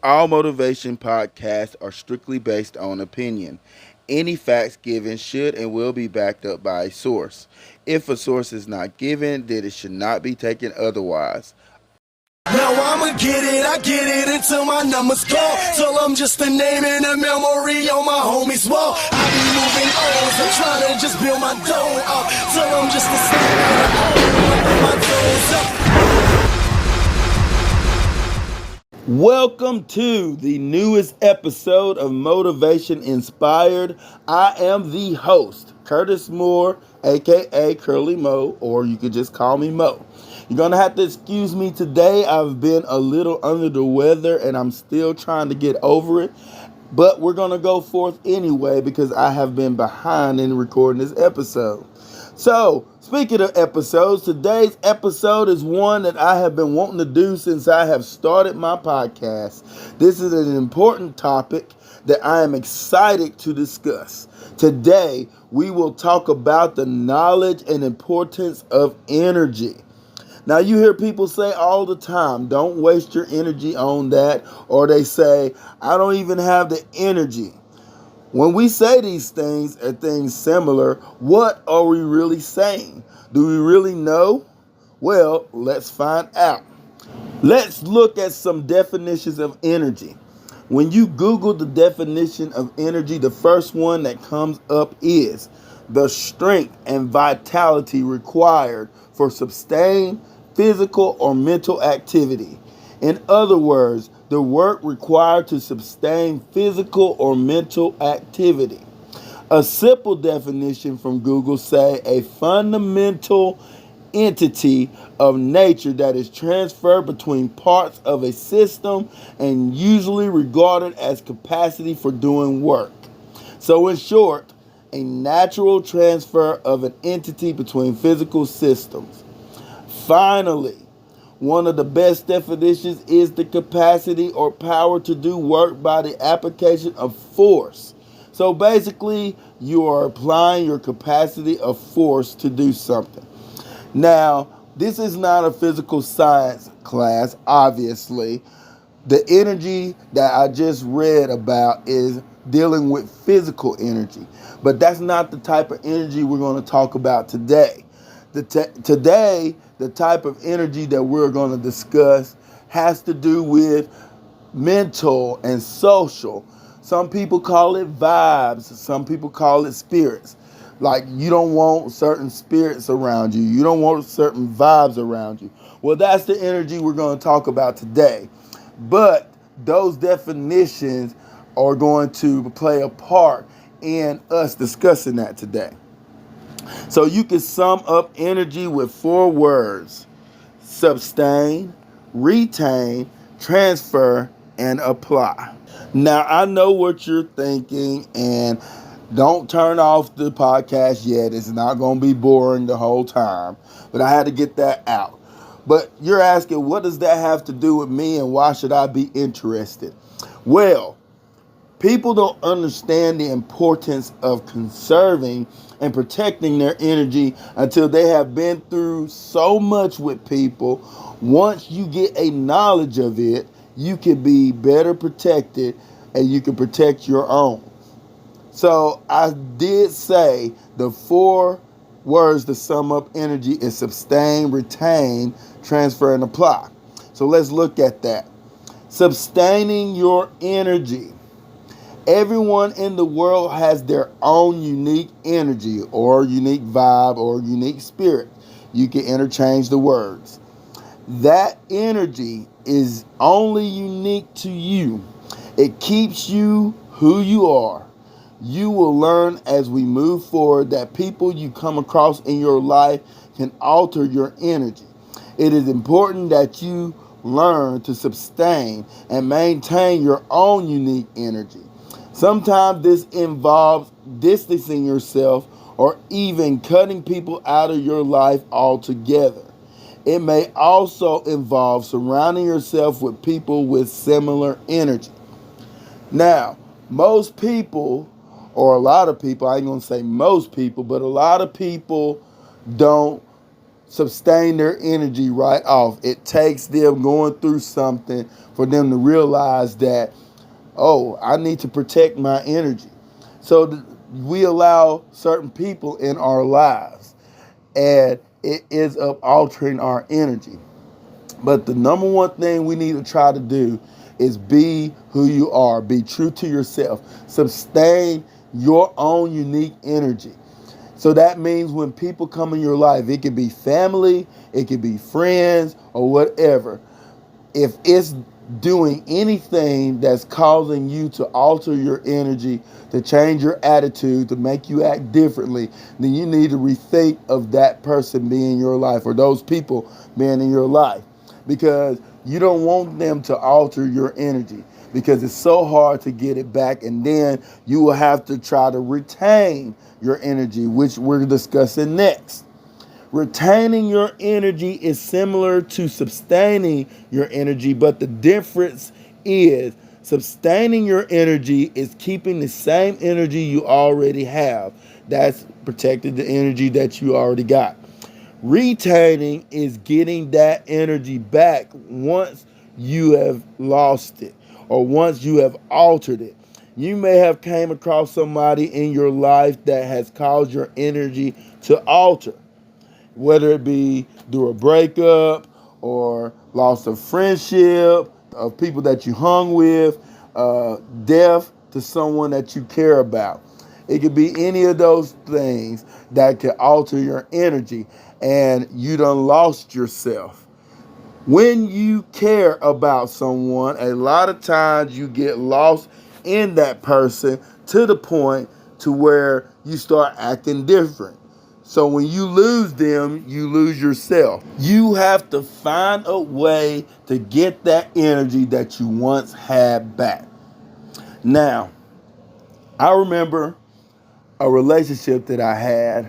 All motivation podcasts are strictly based on opinion. Any facts given should and will be backed up by a source. If a source is not given, then it should not be taken otherwise. Now I'ma I get it until my numbers call. Till I'm just a name in a memory on my homies' wall. I be moving O's, I'm trying to just build my dough up. Till I'm just a snake, my toes up. Welcome to the newest episode of Motivation Inspired. I am the host, Curtis Moore, aka Curly Mo, or you could just call me Mo. You're going to have to excuse me today. I've been a little under the weather and I'm still trying to get over it. But we're going to go forth anyway because I have been behind in recording this episode. So, speaking of episodes, today's episode is one that I have been wanting to do since I have started my podcast. This is an important topic that I am excited to discuss. Today, we will talk about the knowledge and importance of energy. Now, you hear people say all the time, don't waste your energy on that, or they say, I don't even have the energy. When we say these things or things similar, what are we really saying? Do we really know? Well, let's find out. Let's look at some definitions of energy. When you Google the definition of energy, the first one that comes up is the strength and vitality required for sustained physical or mental activity. In other words, the work required to sustain physical or mental activity. A simple definition from Google say a fundamental entity of nature that is transferred between parts of a system and usually regarded as capacity for doing work. So in short, a natural transfer of an entity between physical systems. Finally, one of the best definitions is the capacity or power to do work by the application of force. So basically, you are applying your capacity of force to do something. Now, this is not a physical science class, obviously. The energy that I just read about is dealing with physical energy. But that's not the type of energy we're going to talk about today. Today, the type of energy that we're going to discuss has to do with mental and social. Some people call it vibes. Some people call it spirits. Like you don't want certain spirits around you. You don't want certain vibes around you. Well, that's the energy we're going to talk about today. But those definitions are going to play a part in us discussing that today. So you can sum up energy with 4 words: sustain, retain, transfer, and apply. Now, I know what you're thinking, and don't turn off the podcast yet. It's not going to be boring the whole time, but I had to get that out. But you're asking, what does that have to do with me, and why should I be interested? Well, people don't understand the importance of conserving and protecting their energy until they have been through so much with people. Once you get a knowledge of it, you can be better protected and you can protect your own. So I did say the 4 words to sum up energy is sustain, retain, transfer, and apply. So let's look at that. Sustaining your energy. Everyone in the world has their own unique energy or unique vibe or unique spirit. You can interchange the words. That energy is only unique to you. It keeps you who you are. You will learn as we move forward that people you come across in your life can alter your energy. It is important that you learn to sustain and maintain your own unique energy. Sometimes this involves distancing yourself or even cutting people out of your life altogether. It may also involve surrounding yourself with people with similar energy. Now, most people, or a lot of people, I ain't going to say most people, but a lot of people don't sustain their energy right off. It takes them going through something for them to realize that, oh, I need to protect my energy. So we allow certain people in our lives, and it ends up altering our energy. But the number one thing we need to try to do is be who you are. Be true to yourself. Sustain your own unique energy. So that means when people come in your life, it could be family, it could be friends, or whatever. If it's doing anything that's causing you to alter your energy, to change your attitude, to make you act differently, then you need to rethink of that person being in your life or those people being in your life, because you don't want them to alter your energy, because it's so hard to get it back, and then you will have to try to retain your energy, which we're discussing next. Retaining your energy is similar to sustaining your energy, but the difference is sustaining your energy is keeping the same energy you already have. That's protecting the energy that you already got. Retaining is getting that energy back once you have lost it or once you have altered it. You may have came across somebody in your life that has caused your energy to alter, whether it be through a breakup or loss of friendship, of people that you hung with, death to someone that you care about. It could be any of those things that can alter your energy, and you done lost yourself. When you care about someone, a lot of times you get lost in that person to the point to where you start acting different. So when you lose them, you lose yourself. You have to find a way to get that energy that you once had back. Now, I remember a relationship that I had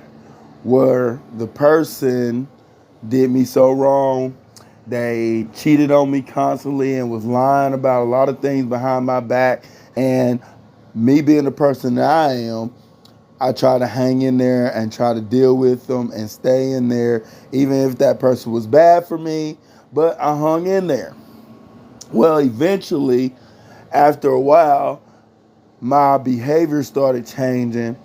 where the person did me so wrong. They cheated on me constantly and was lying about a lot of things behind my back. And me being the person that I am, I try to hang in there and try to deal with them and stay in there, even if that person was bad for me, but I hung in there. Well, eventually, after a while, my behavior started changing,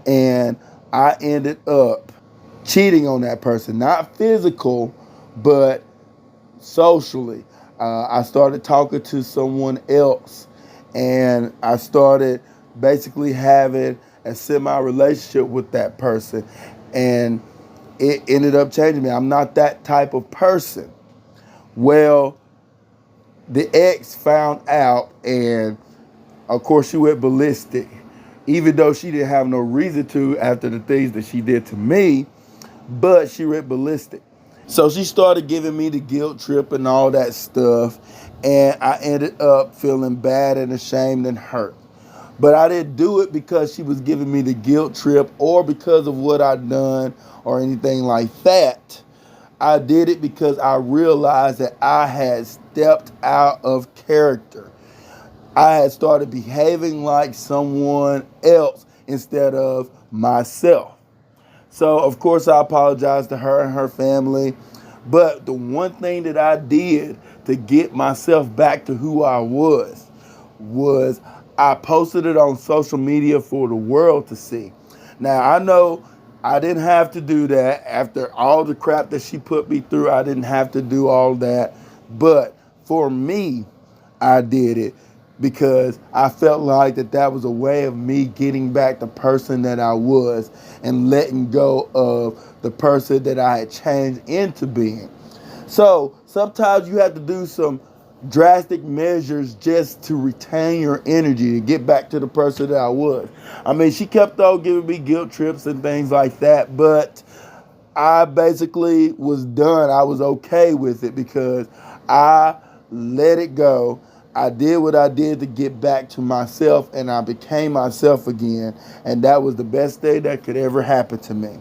and I ended up cheating on that person. Not physical, but socially. I started talking to someone else, and I started basically having a semi-relationship with that person, and it ended up changing me. I'm not that type of person. Well, the ex found out, and of course she went ballistic, even though she didn't have no reason to after the things that she did to me, but she went ballistic. So she started giving me the guilt trip and all that stuff, and I ended up feeling bad and ashamed and hurt. But I didn't do it because she was giving me the guilt trip or because of what I'd done or anything like that. I did it because I realized that I had stepped out of character. I had started behaving like someone else instead of myself. So, of course, I apologized to her and her family. But the one thing that I did to get myself back to who I was I posted it on social media for the world to see. Now, I know I didn't have to do that. After all the crap that she put me through, I didn't have to do all that. But for me, I did it because I felt like that was a way of me getting back the person that I was and letting go of the person that I had changed into being. So sometimes you have to do some drastic measures just to retain your energy, to get back to the person that I was. I mean, she kept on giving me guilt trips and things like that, but I basically was done. I was okay with it because I let it go. I did what I did to get back to myself, and I became myself again, and that was the best thing that could ever happen to me.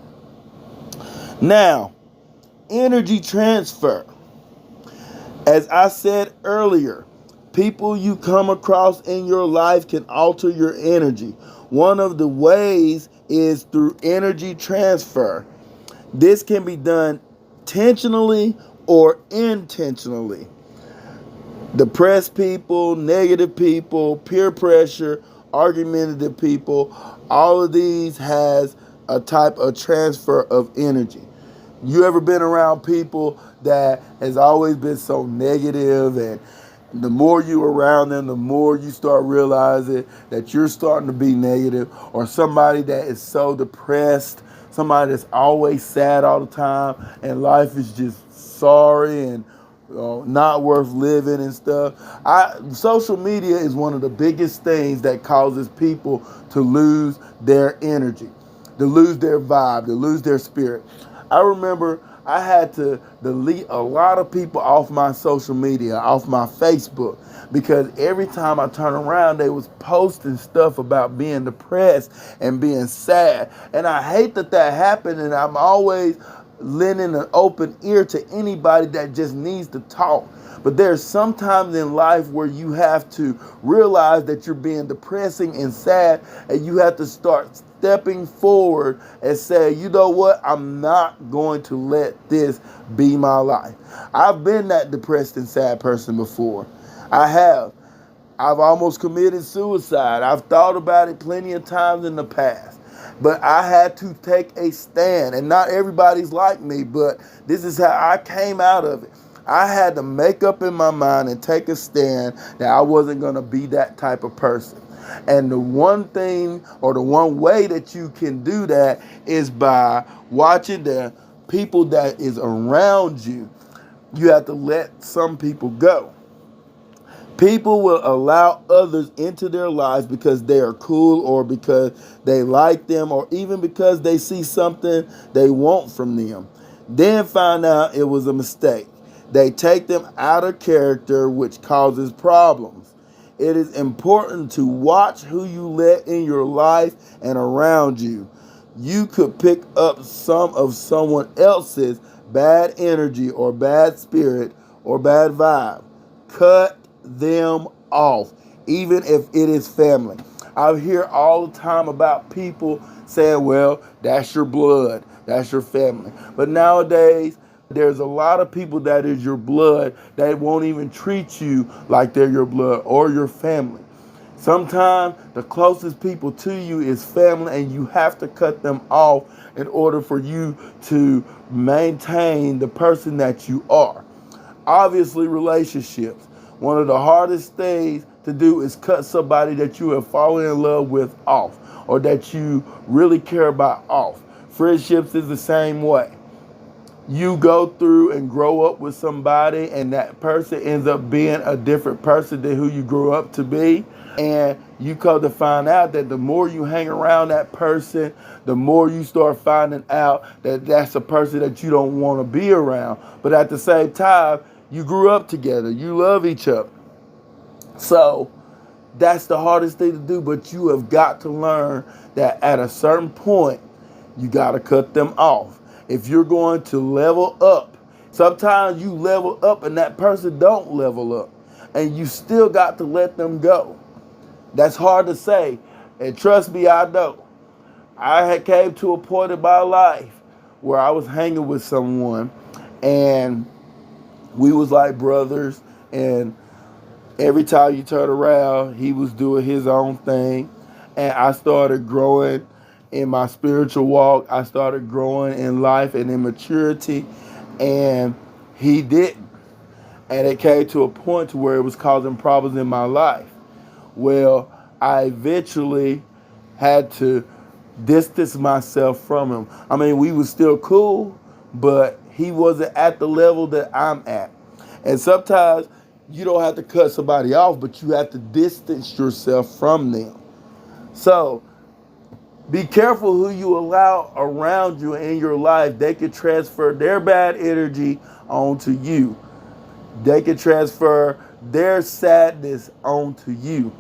Now, energy transfer. As I said earlier, people you come across in your life can alter your energy. One of the ways is through energy transfer. This can be done intentionally or intentionally. Depressed people, negative people, peer pressure, argumentative people, all of these has a type of transfer of energy. You ever been around people that has always been so negative, and the more you around them, the more you start realizing that you're starting to be negative, or somebody that is so depressed, somebody that's always sad all the time, and life is just sorry and not worth living and stuff. Social media is one of the biggest things that causes people to lose their energy, to lose their vibe, to lose their spirit. I remember I had to delete a lot of people off my social media, off my Facebook, because every time I turn around, they was posting stuff about being depressed and being sad. And I hate that that happened, and I'm always lending an open ear to anybody that just needs to talk. But there's sometimes in life where you have to realize that you're being depressing and sad, and you have to start stepping forward and say, you know what, I'm not going to let this be my life. I've been that depressed and sad person before. I have. I've almost committed suicide. I've thought about it plenty of times in the past. But I had to take a stand. And not everybody's like me, but this is how I came out of it. I had to make up in my mind and take a stand that I wasn't going to be that type of person. And the one thing, or the one way that you can do that, is by watching the people that is around you. You have to let some people go. People will allow others into their lives because they are cool, or because they like them, or even because they see something they want from them. Then find out it was a mistake. They take them out of character, which causes problems. It is important to watch who you let in your life and around you. You could pick up some of someone else's bad energy or bad spirit or bad vibe. Cut them off, even if it is family. I hear all the time about people saying, well, that's your blood, that's your family. But nowadays, there's a lot of people that is your blood that won't even treat you like they're your blood or your family. Sometimes the closest people to you is family, and you have to cut them off in order for you to maintain the person that you are. Obviously, relationships. One of the hardest things to do is cut somebody that you have fallen in love with off, or that you really care about off. Friendships is the same way. You go through and grow up with somebody, and that person ends up being a different person than who you grew up to be. And you come to find out that the more you hang around that person, the more you start finding out that that's a person that you don't want to be around. But at the same time, you grew up together. You love each other. So that's the hardest thing to do. But you have got to learn that at a certain point, you got to cut them off. If you're going to level up, sometimes you level up and that person don't level up, and you still got to let them go. That's hard to say, and trust me, I know. I had came to a point in my life where I was hanging with someone, and we was like brothers, and every time you turn around, he was doing his own thing, and I started growing in my spiritual walk. I started growing in life and in maturity, and he didn't. And it came to a point to where it was causing problems in my life. Well, I eventually had to distance myself from him. I mean, we were still cool, but he wasn't at the level that I'm at. And sometimes you don't have to cut somebody off, but you have to distance yourself from them. So be careful who you allow around you in your life. They can transfer their bad energy onto you. They can transfer their sadness onto you.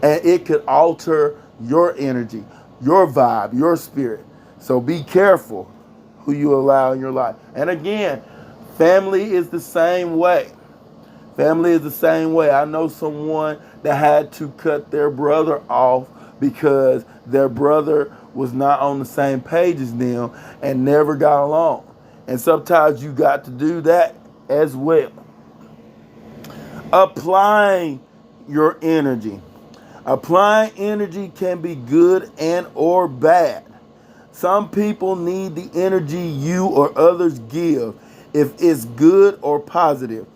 And it could alter your energy, your vibe, your spirit. So be careful who you allow in your life. And again, family is the same way. Family is the same way. I know someone that had to cut their brother off because their brother was not on the same page as them and never got along. And sometimes you got to do that as well. Applying your energy. Applying energy can be good and or bad. Some people need the energy you or others give, if it's good or positive.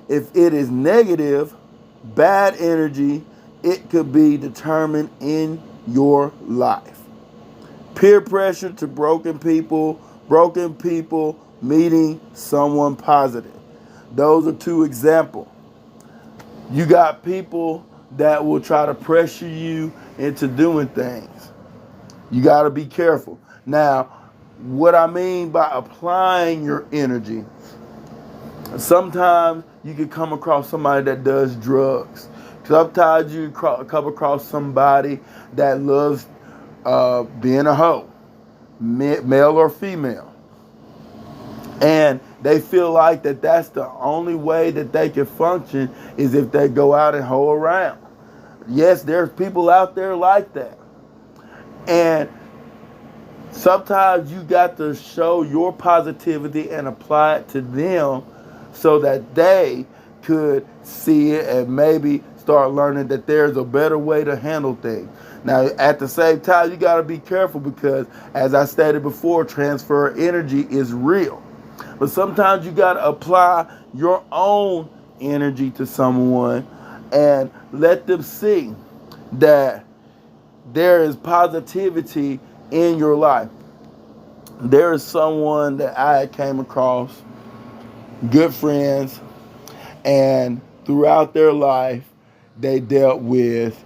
If it is negative, bad energy, it could be determined in your life. Peer pressure to broken people meeting someone positive. Those are two examples. You got people that will try to pressure you into doing things. You got to be careful. Now, what I mean by applying your energy, sometimes you can come across somebody that does drugs. Sometimes you come across somebody that loves being a hoe, male or female. And they feel like that's the only way that they can function is if they go out and hoe around. Yes, there's people out there like that. And sometimes you got to show your positivity and apply it to them so that they could see it and maybe start learning that there's a better way to handle things. Now, at the same time, you got to be careful because, as I stated before, transfer energy is real. But sometimes you got to apply your own energy to someone and let them see that there is positivity in your life. There is someone that I came across, good friends, and throughout their life, they dealt with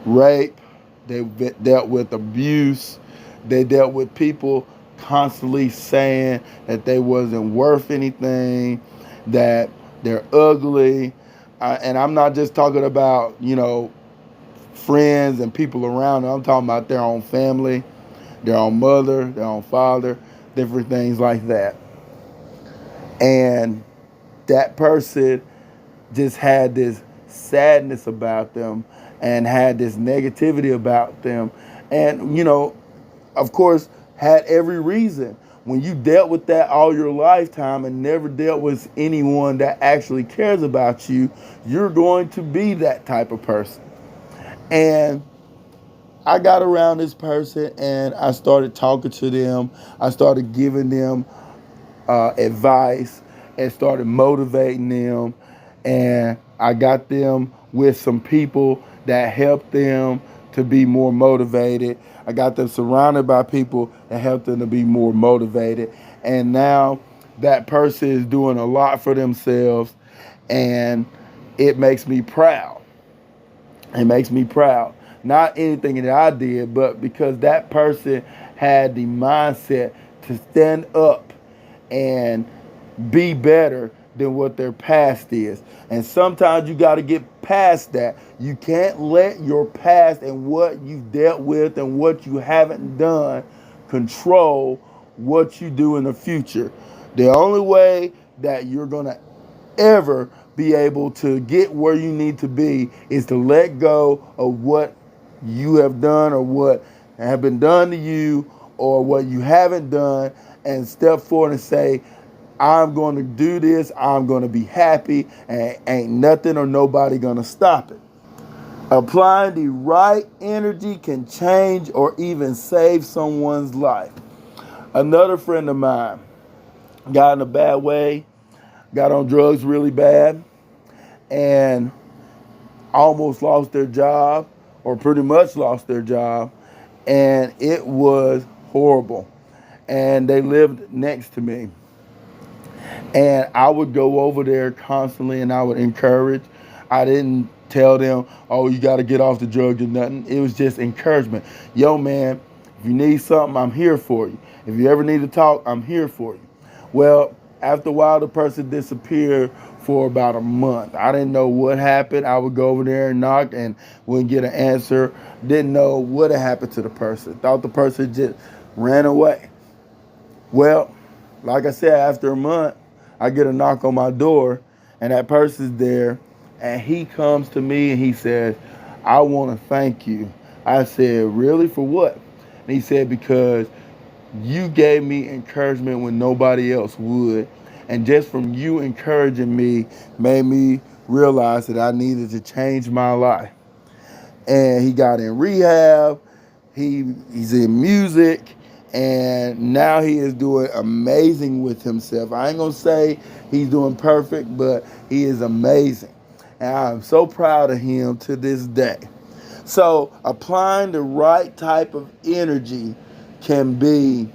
rape, they dealt with abuse, they dealt with people constantly saying that they wasn't worth anything, that they're ugly. And I'm not just talking about, friends and people around them. I'm talking about their own family, their own mother, their own father, different things like that. And that person just had this sadness about them and had this negativity about them. And, of course, had every reason. When you dealt with that all your lifetime and never dealt with anyone that actually cares about you, you're going to be that type of person. And I got around this person and I started talking to them. I started giving them advice and started motivating them. And I got them with some people that helped them to be more motivated. I got them surrounded by people that helped them to be more motivated. And now that person is doing a lot for themselves, and it makes me proud. It makes me proud. Not anything that I did, but because that person had the mindset to stand up and be better than what their past is. And sometimes you got to get past that. You can't let your past and what you've dealt with and what you haven't done control what you do in the future. The only way that you're going to ever be able to get where you need to be is to let go of what you have done or what have been done to you or what you haven't done and step forward and say, I'm going to do this, I'm going to be happy, and ain't nothing or nobody going to stop it. Applying the right energy can change or even save someone's life. Another friend of mine got in a bad way, got on drugs really bad, and almost lost their job, or pretty much lost their job, and it was horrible. And they lived next to me. And I would go over there constantly and I would encourage. I didn't tell them, oh, you got to get off the drugs or nothing. It was just encouragement. Yo, man, if you need something, I'm here for you. If you ever need to talk, I'm here for you. Well, after a while, the person disappeared for about a month. I didn't know what happened. I would go over there and knock and wouldn't get an answer. Didn't know what had happened to the person. Thought the person just ran away. Well, like I said, after a month, I get a knock on my door, and that person's there, and he comes to me and he says, I want to thank you. I said, really, for what? And he said, because You gave me encouragement when nobody else would. And just from you encouraging me made me realize that I needed to change my life. And he got in rehab. He's in music, and now he is doing amazing with himself. I ain't gonna say he's doing perfect, but he is amazing. And I'm so proud of him to this day. So applying the right type of energy can be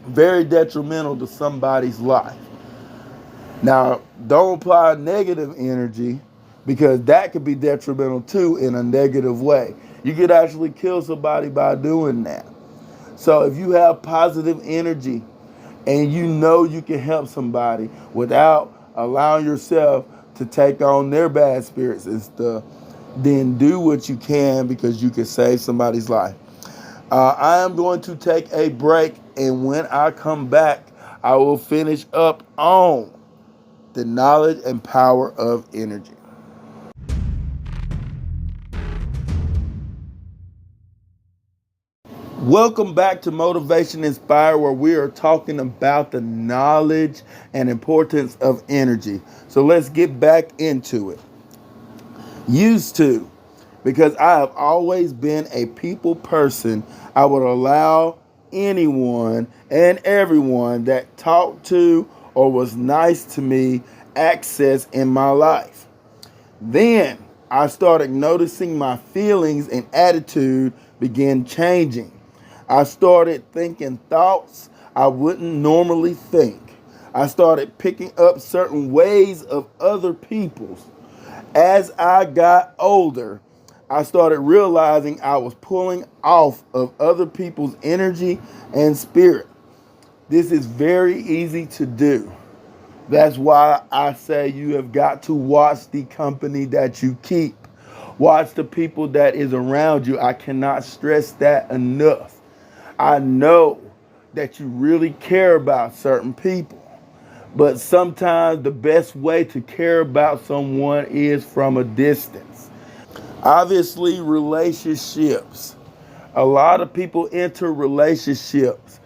very detrimental to somebody's life. Now, don't apply negative energy because that could be detrimental too in a negative way. You could actually kill somebody by doing that. So if you have positive energy and you know you can help somebody without allowing yourself to take on their bad spirits and stuff, then do what you can because you can save somebody's life. I am going to take a break, and when I come back, I will finish up on the knowledge and power of energy. Welcome back to Motivation Inspire, where we are talking about the knowledge and importance of energy. So let's get back into it. Used to, because I have always been a people person, I would allow anyone and everyone that talked to or was nice to me access in my life. Then I started noticing my feelings and attitude began changing. I started thinking thoughts I wouldn't normally think. I started picking up certain ways of other people's. As I got older, I started realizing I was pulling off of other people's energy and spirit. This is very easy to do. That's why I say you have got to watch the company that you keep. Watch the people that is around you. I cannot stress that enough. I know that you really care about certain people, but sometimes the best way to care about someone is from a distance. Obviously, relationships. A lot of people enter relationships.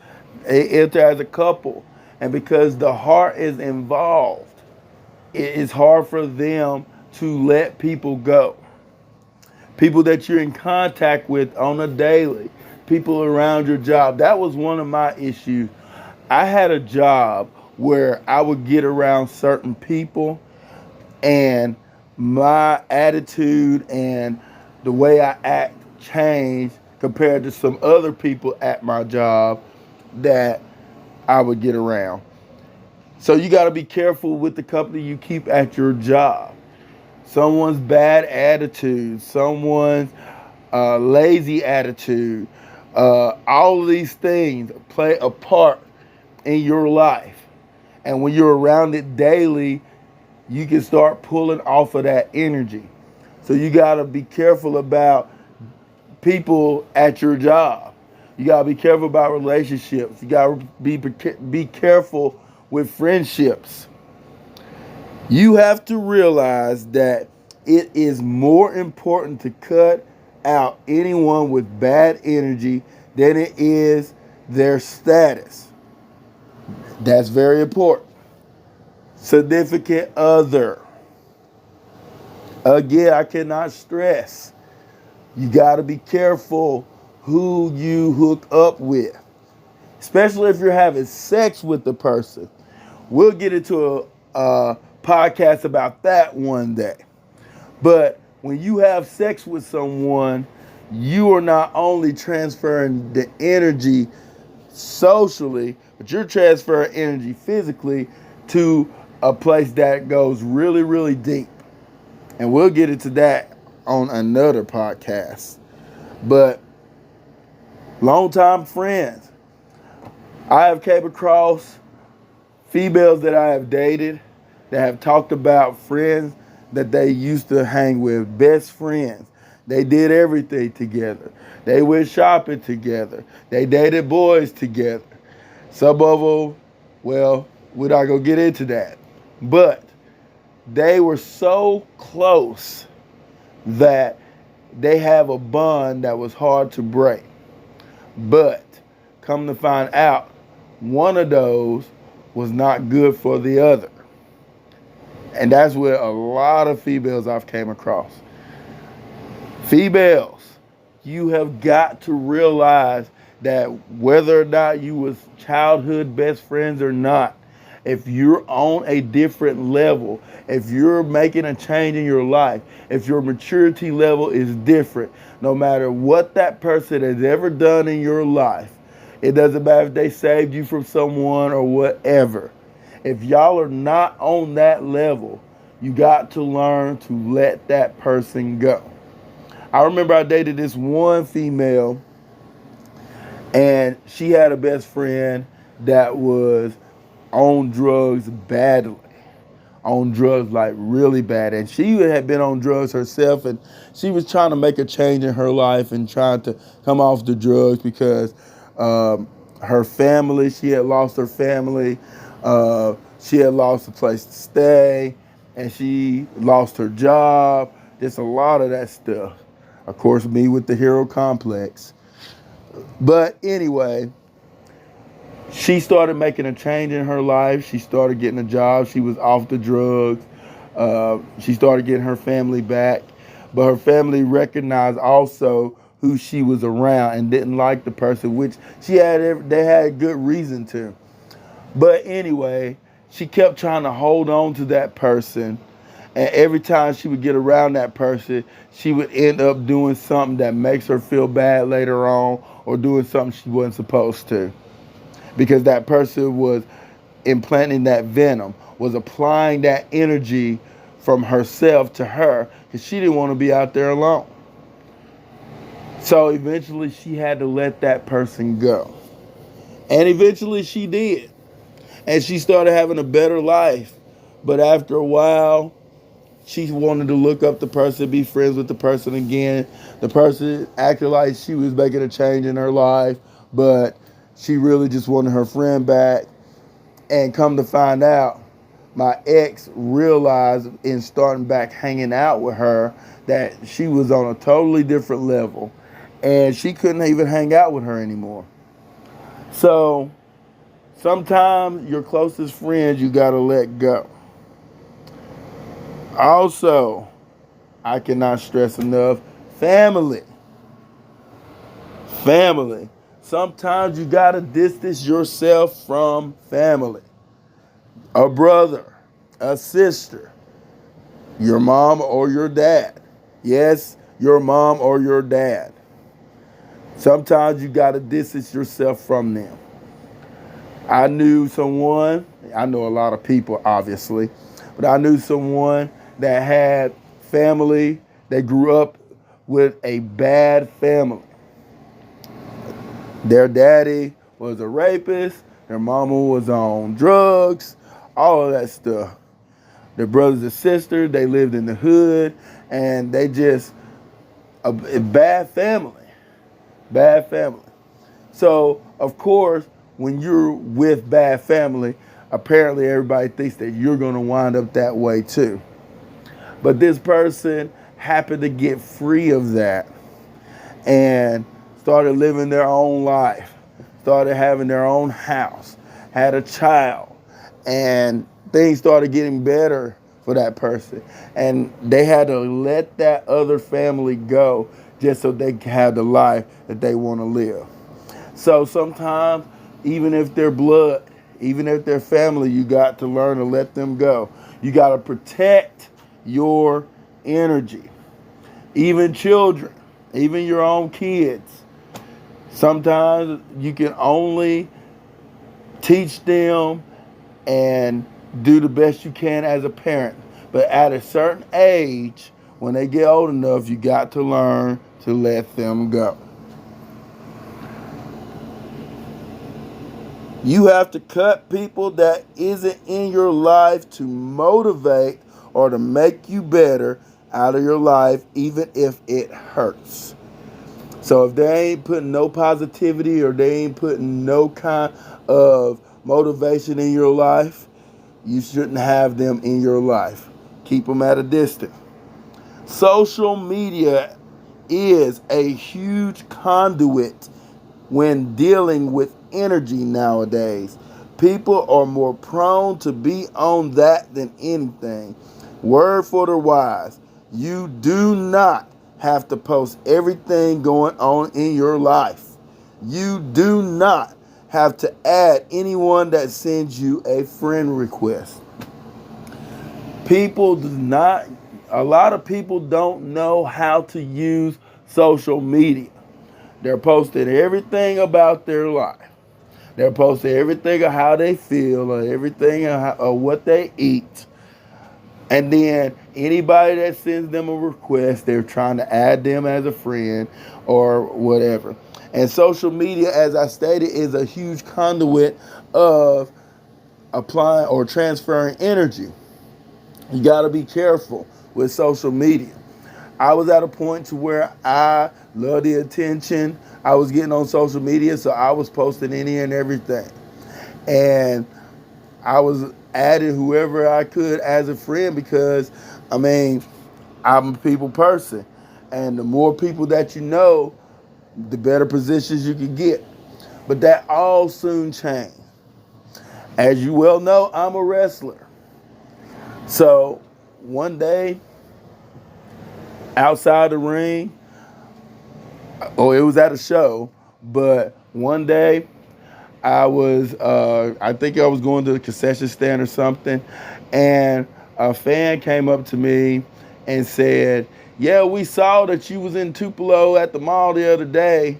They enter as a couple. And because the heart is involved, it is hard for them to let people go. People that you're in contact with on a daily, people around your job. That was one of my issues. I had a job where I would get around certain people and my attitude and the way I act changed compared to some other people at my job that I would get around. So you got to be careful with the company you keep at your job. Someone's bad attitude, someone's lazy attitude, all of these things play a part in your life. And when you're around it daily, you can start pulling off of that energy. So you got to be careful about people at your job. You got to be careful about relationships. You got to be careful with friendships. You have to realize that it is more important to cut out anyone with bad energy than it is their status. That's very important. Significant other. Again, I cannot stress. You got to be careful who you hook up with, especially if you're having sex with the person. We'll get into a podcast about that one day. But when you have sex with someone, you are not only transferring the energy socially, but you're transferring energy physically to a place that goes really, really deep. And we'll get into that on another podcast. But longtime friends, I have came across females that I have dated that have talked about friends that they used to hang with, best friends. They did everything together. They went shopping together. They dated boys together. Some of them, well, we're not going to get into that. But they were so close that they have a bond that was hard to break. But come to find out, one of those was not good for the other. And that's where a lot of females I've came across. Females, you have got to realize that whether or not you was childhood best friends or not, if you're on a different level, if you're making a change in your life, if your maturity level is different, no matter what that person has ever done in your life, it doesn't matter if they saved you from someone or whatever. If y'all are not on that level, you got to learn to let that person go. I remember I dated this one female, and she had a best friend that was on drugs badly, on drugs like really bad. And she had been on drugs herself, and she was trying to make a change in her life and trying to come off the drugs because her family, she had lost her family, she had lost a place to stay, and she lost her job, just a lot of that stuff. Of course, me with the hero complex. But anyway, she started making a change in her life. She started getting a job. She was off the drugs. She started getting her family back. But her family recognized also who she was around and didn't like the person, which they had good reason to. But anyway, she kept trying to hold on to that person. And every time she would get around that person, she would end up doing something that makes her feel bad later on, or doing something she wasn't supposed to. Because that person was implanting that venom, was applying that energy from herself to her, because she didn't want to be out there alone. So eventually she had to let that person go. And eventually she did. And she started having a better life. But after a while, she wanted to look up the person, be friends with the person again. The person acted like she was making a change in her life, but she really just wanted her friend back. And come to find out, my ex realized in starting back hanging out with her that she was on a totally different level, and she couldn't even hang out with her anymore. So sometimes your closest friends you gotta let go. Also, I cannot stress enough, family. Family. Sometimes you gotta distance yourself from family. A brother, a sister, your mom or your dad. Yes, your mom or your dad. Sometimes you gotta distance yourself from them. I know a lot of people obviously, but I knew someone that had family that grew up with a bad family. Their daddy was a rapist, their mama was on drugs, all of that stuff. Their brothers and sisters, they lived in the hood, and they just a bad family. Bad family. So, of course, when you're with bad family, apparently everybody thinks that you're going to wind up that way too. But this person happened to get free of that and started living their own life, started having their own house, had a child, and things started getting better for that person. And they had to let that other family go just so they can have the life that they want to live. So sometimes, even if they're blood, even if they're family, you got to learn to let them go. You got to protect your energy. Even children, even your own kids. Sometimes you can only teach them and do the best you can as a parent. But at a certain age, when they get old enough, you got to learn to let them go. You have to cut people that isn't in your life to motivate or to make you better out of your life, even if it hurts. So if they ain't putting no positivity or they ain't putting no kind of motivation in your life, you shouldn't have them in your life. Keep them at a distance. Social media is a huge conduit when dealing with energy nowadays. People are more prone to be on that than anything. Word for the wise. You do not have to post everything going on in your life. You do not have to add anyone that sends you a friend request. People do not, a lot of people don't know how to use social media. They're posting everything about their life. They're posting everything of how they feel or everything of what they eat. And then anybody that sends them a request, they're trying to add them as a friend or whatever. And social media, as I stated, is a huge conduit of applying or transferring energy. You got to be careful with social media. I was at a point to where I love the attention I was getting on social media, so I was posting any and everything. And I was adding whoever I could as a friend because, I mean, I'm a people person. And the more people that you know, the better positions you can get. But that all soon changed. As you well know, I'm a wrestler. So one day, outside the ring, it was at a show, but one day I think I was going to the concession stand or something, and a fan came up to me and said, yeah, we saw that you was in Tupelo at the mall the other day.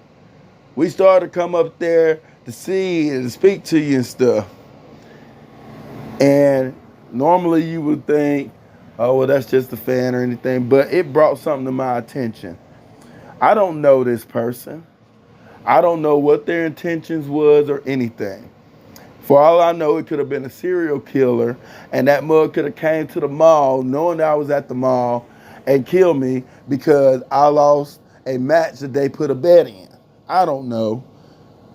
We started to come up there to see and speak to you and stuff. And normally you would think, oh, well, that's just a fan or anything, but it brought something to my attention. I don't know this person. I don't know what their intentions was or anything. For all I know, it could have been a serial killer, and that mug could have came to the mall knowing that I was at the mall and killed me because I lost a match that they put a bet in. I don't know.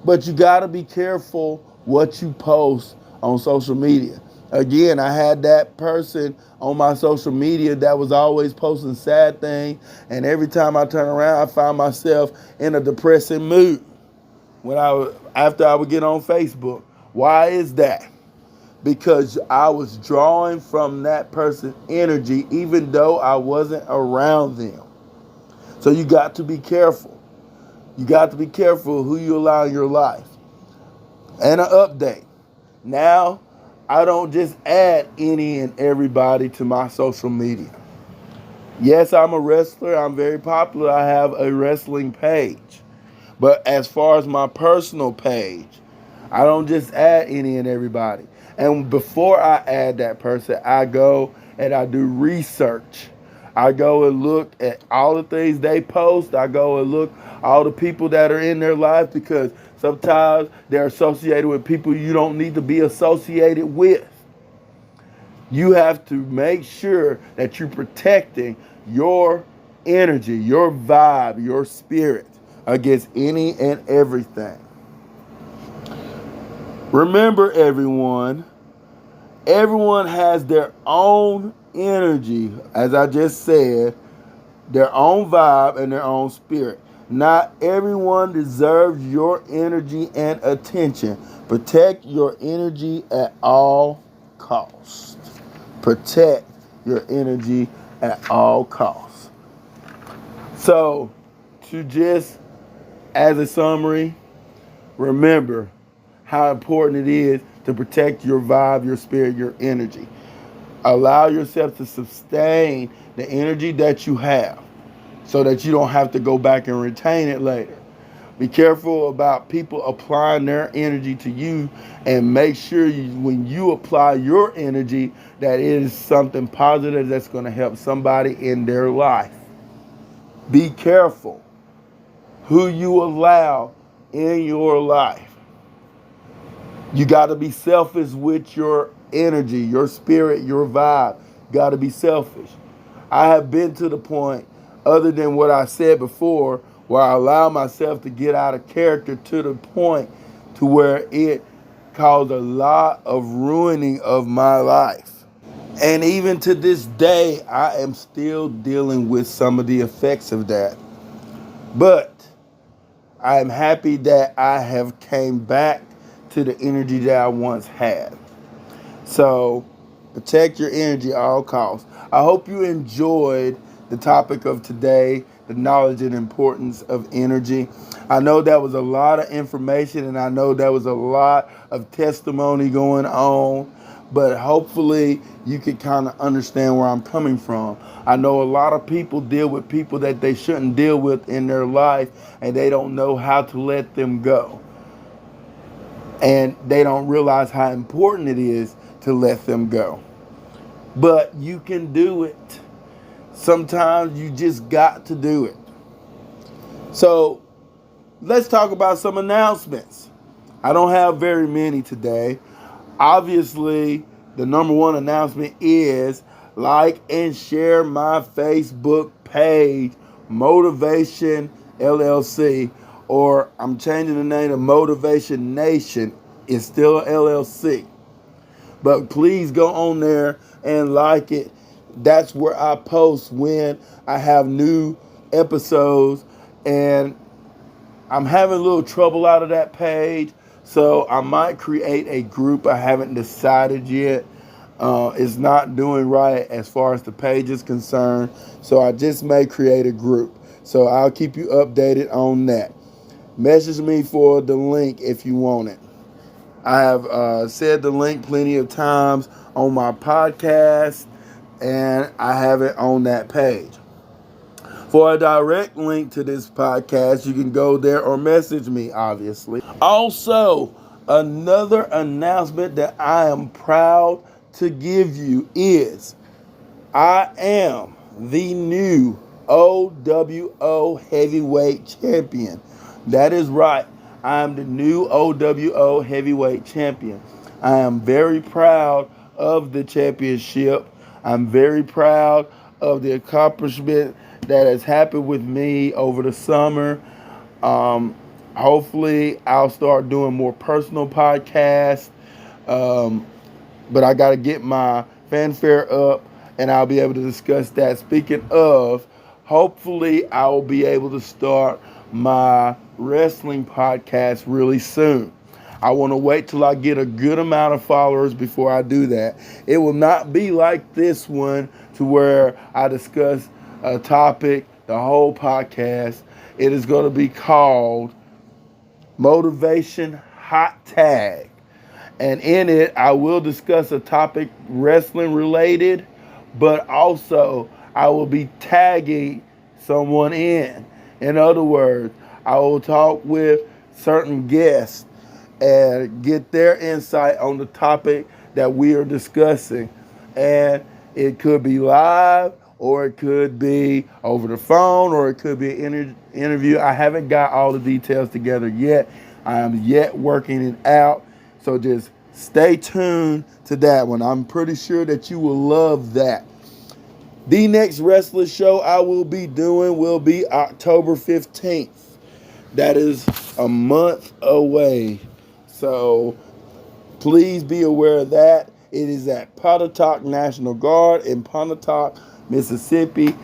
But you got to be careful what you post on social media. Again, I had that person on my social media that was always posting sad things, and every time I turn around, I find myself in a depressing mood after I would get on Facebook. Why is that? Because I was drawing from that person's energy even though I wasn't around them. So you got to be careful. You got to be careful who you allow in your life. And an update. Now, I don't just add any and everybody to my social media. Yes, I'm a wrestler. I'm very popular. I have a wrestling page. But as far as my personal page, I don't just add any and everybody. And before I add that person, I go and I do research. I go and look at all the things they post. I go and look all the people that are in their life, because sometimes they're associated with people you don't need to be associated with. You have to make sure that you're protecting your energy, your vibe, your spirit against any and everything. Remember, everyone has their own energy, as I just said, their own vibe and their own spirit. Not everyone deserves your energy and attention. Protect your energy at all costs. Protect your energy at all costs. So, to just, as a summary, remember how important it is to protect your vibe, your spirit, your energy. Allow yourself to sustain the energy that you have so that you don't have to go back and retain it later. Be careful about people applying their energy to you, and make sure when you apply your energy that it is something positive that's going to help somebody in their life. Be careful who you allow in your life. You got to be selfish with your energy, your spirit, your vibe. Got to be selfish. I have been to the point, other than what I said before, where I allow myself to get out of character to the point to where it caused a lot of ruining of my life. And even to this day, I am still dealing with some of the effects of that. But I am happy that I have came back to the energy that I once had. So protect your energy at all costs. I hope you enjoyed the topic of today, the knowledge and importance of energy. I know that was a lot of information and I know there was a lot of testimony going on, but hopefully you can kind of understand where I'm coming from. I know a lot of people deal with people that they shouldn't deal with in their life and they don't know how to let them go. And they don't realize how important it is to let them go. But you can do it. Sometimes you just got to do it. So let's talk about some announcements. I don't have very many today. Obviously, the number one announcement is like and share my Facebook page, Motivation LLC, or I'm changing the name to Motivation Nation. It's still LLC. But please go on there and like it. That's where I post when I have new episodes. And I'm having a little trouble out of that page. So I might create a group. I haven't decided yet. It's not doing right as far as the page is concerned. So I just may create a group. So I'll keep you updated on that. Message me for the link if you want it. I have said the link plenty of times on my podcast, and I have it on that page. For a direct link to this podcast, you can go there or message me, obviously. Also, another announcement that I am proud to give you is I am the new OWO heavyweight champion. That is right. I am the new OWO heavyweight champion. I am very proud of the championship. I'm very proud of the accomplishment that has happened with me over the summer. Hopefully, I'll start doing more personal podcasts. But I got to get my fanfare up and I'll be able to discuss that. Speaking of, hopefully, I will be able to start my wrestling podcast really soon. I want to wait till I get a good amount of followers before I do that. It will not be like this one to where I discuss a topic, the whole podcast. It is going to be called Motivation Hot Tag. And in it, I will discuss a topic wrestling related, but also I will be tagging someone in. In other words, I will talk with certain guests and get their insight on the topic that we are discussing. And it could be live, or it could be over the phone, or it could be an interview. I haven't got all the details together yet. I am yet working it out. So just stay tuned to that one. I'm pretty sure that you will love that. The next wrestler show I will be doing will be October 15th. That is a month away. So please be aware of that. It is at Pontotoc National Guard in Pontotoc, Mississippi.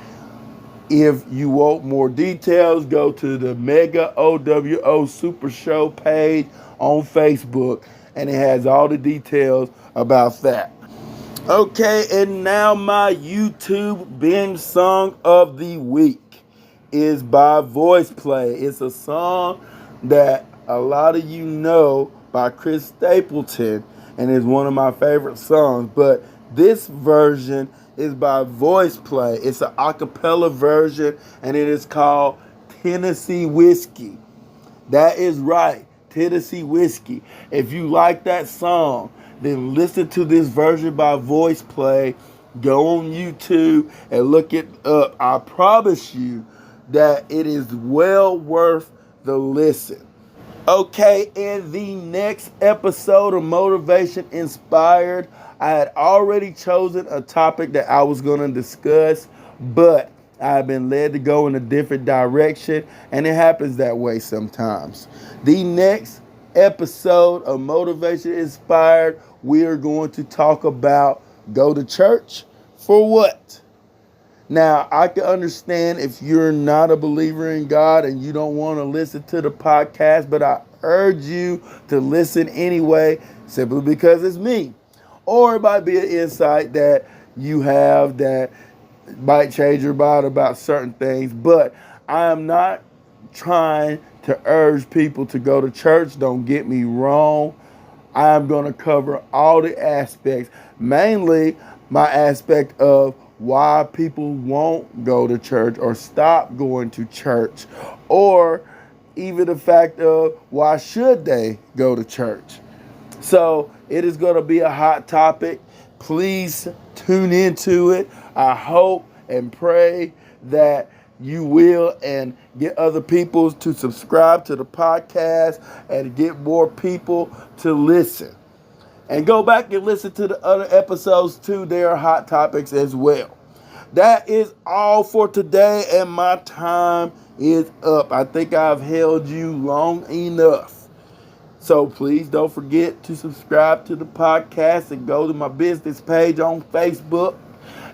If you want more details, go to the Mega OWO Super Show page on Facebook, and it has all the details about that. Okay, and now my YouTube binge song of the week is by Voice Play. It's a song that a lot of you know by Chris Stapleton, and is one of my favorite songs. But this version is by Voice Play. It's an a cappella version, and it is called Tennessee Whiskey. That is right, Tennessee Whiskey. If you like that song, then listen to this version by Voice Play. Go on YouTube and look it up. I promise you that it is well worth the listen. Okay, in the next episode of Motivation Inspired, I had already chosen a topic that I was going to discuss, but I've been led to go in a different direction, and it happens that way sometimes. The next episode of Motivation Inspired, we are going to talk about go to church for what? Now, I can understand if you're not a believer in God and you don't want to listen to the podcast, but I urge you to listen anyway, simply because it's me. Or it might be an insight that you have that might change your mind about certain things. But I am not trying to urge people to go to church. Don't get me wrong. I am going to cover all the aspects, mainly my aspect of why people won't go to church or stop going to church, or even the fact of why should they go to church. So it is going to be a hot topic. Please tune into it. I hope and pray that you will, and get other people to subscribe to the podcast and get more people to listen. And go back and listen to the other episodes too. They are hot topics as well. That is all for today, and my time is up. I think I've held you long enough. So please don't forget to subscribe to the podcast and go to my business page on Facebook.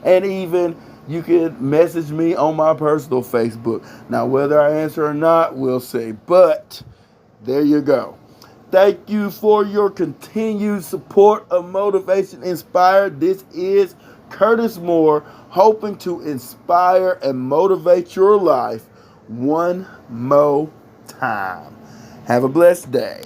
And even you can message me on my personal Facebook. Now, whether I answer or not, we'll see. But there you go. Thank you for your continued support of Motivation Inspired. This is Curtis Moore, hoping to inspire and motivate your life one more time. Have a blessed day.